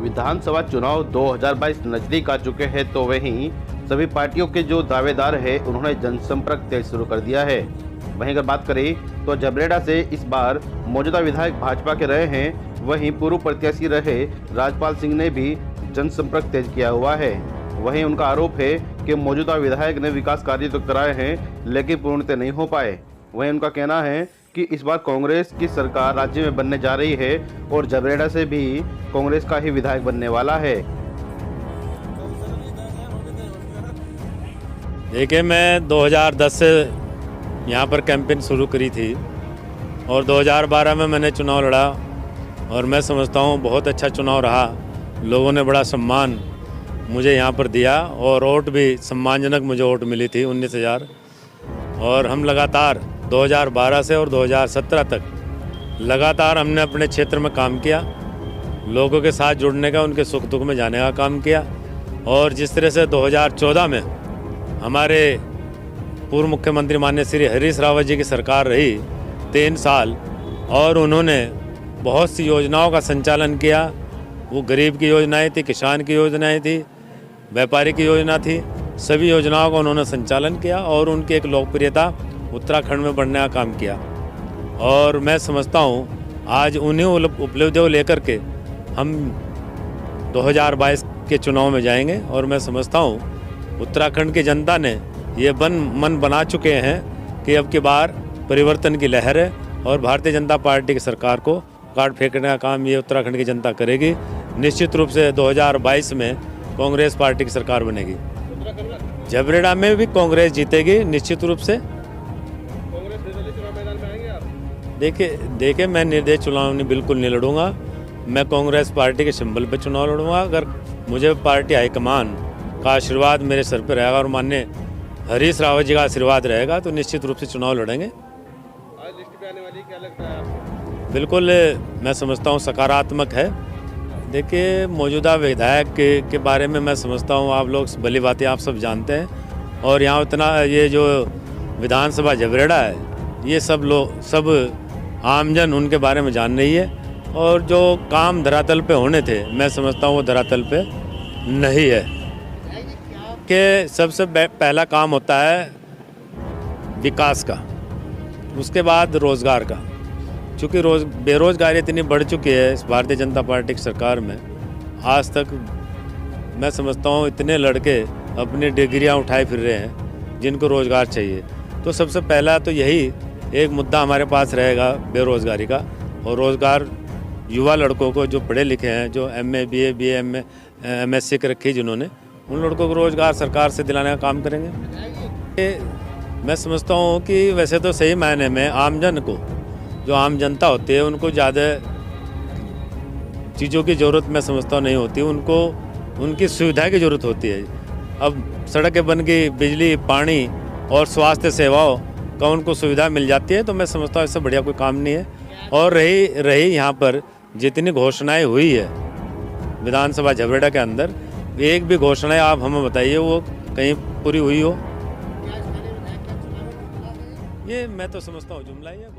विधानसभा चुनाव 2022 नजदीक आ चुके हैं, तो वहीं सभी पार्टियों के जो दावेदार है उन्होंने जनसंपर्क तेज शुरू कर दिया है। वहीं अगर बात करें तो जबरेड़ा से इस बार मौजूदा विधायक भाजपा के रहे हैं, वहीं पूर्व प्रत्याशी रहे राजपाल सिंह ने भी जनसंपर्क तेज किया हुआ है। वहीं उनका आरोप है कि मौजूदा विधायक ने विकास कार्य तो कराए हैं लेकिन पूर्णतः नहीं हो पाए। वहीं उनका कहना है कि इस बार कांग्रेस की सरकार राज्य में बनने जा रही है और जबरेड़ा से भी कांग्रेस का ही विधायक बनने वाला है। देखिए, मैं 2010 से यहाँ पर कैंपेन शुरू करी थी और 2012 में मैंने चुनाव लड़ा और मैं समझता हूँ बहुत अच्छा चुनाव रहा। लोगों ने बड़ा सम्मान मुझे यहाँ पर दिया और वोट भी सम्मानजनक मुझे वोट मिली थी 19,000। और हम लगातार 2012 से और 2017 तक लगातार हमने अपने क्षेत्र में काम किया, लोगों के साथ जुड़ने का, उनके सुख दुख में जाने का काम किया। और जिस तरह से 2014 में हमारे पूर्व मुख्यमंत्री माननीय श्री हरीश रावत जी की सरकार रही 3 साल और उन्होंने बहुत सी योजनाओं का संचालन किया। वो गरीब की योजनाएं थी, किसान की योजनाएं थी, व्यापारी की योजना थी, सभी योजनाओं का उन्होंने संचालन किया और उनकी एक लोकप्रियता उत्तराखंड में बढ़ने का काम किया। और मैं समझता हूँ आज उन्हीं उपलब्धियों लेकर के हम 2022 के चुनाव में जाएंगे और मैं समझता हूँ उत्तराखंड की जनता ने ये मन बना चुके हैं कि अब की बार परिवर्तन की लहर है और भारतीय जनता पार्टी की सरकार को काट फेंकने का काम ये उत्तराखंड की जनता करेगी। निश्चित रूप से 2022 में कांग्रेस पार्टी की सरकार बनेगी। जबरेड़ा में भी कांग्रेस जीतेगी निश्चित रूप से। देखिए मैं निर्दलीय चुनाव बिल्कुल नहीं लड़ूंगा। मैं कांग्रेस पार्टी के सिंबल पे चुनाव लड़ूंगा। अगर मुझे पार्टी हाईकमान का आशीर्वाद मेरे सर पे रहेगा और माननीय हरीश रावत जी का आशीर्वाद रहेगा तो निश्चित रूप से चुनाव लड़ेंगे। आज लिस्ट पे आने वाली क्या लगता है आपको? बिल्कुल मैं समझता हूँ सकारात्मक है। देखिए, मौजूदा विधायक के बारे में मैं समझता हूँ आप लोग भली बातें आप सब जानते हैं और यहाँ उतना ये जो विधानसभा जबरेड़ा है ये सब आमजन उनके बारे में जान रही है और जो काम धरातल पे होने थे मैं समझता हूँ वो धरातल पे नहीं है। कि सबसे पहला काम होता है विकास का, उसके बाद रोज़गार का। चूँकि बेरोज़गारी इतनी बढ़ चुकी है इस भारतीय जनता पार्टी की सरकार में, आज तक मैं समझता हूँ इतने लड़के अपनी डिग्रियाँ उठाए फिर रहे हैं जिनको रोज़गार चाहिए। तो सबसे पहला तो यही एक मुद्दा हमारे पास रहेगा बेरोज़गारी का। और रोज़गार युवा लड़कों को जो पढ़े लिखे हैं, जो MA BA BA MA MSc कर रखी जिन्होंने, उन लड़कों को रोज़गार सरकार से दिलाने का काम करेंगे। मैं समझता हूँ कि वैसे तो सही मायने में आमजन को, जो आम जनता होती है, उनको ज़्यादा चीज़ों की ज़रूरत मैं समझता हूँ नहीं होती, उनको उनकी सुविधा की ज़रूरत होती है। अब सड़कें बन गई, बिजली, पानी और स्वास्थ्य सेवाओं का उनको सुविधा मिल जाती है तो मैं समझता हूँ इससे बढ़िया कोई काम नहीं है। और रही यहाँ पर जितनी घोषणाएँ हुई है विधानसभा जबरेड़ा के अंदर, एक भी घोषणाएँ आप हमें बताइए वो कहीं पूरी हुई हो। ये मैं तो समझता हूँ जुमला ही है।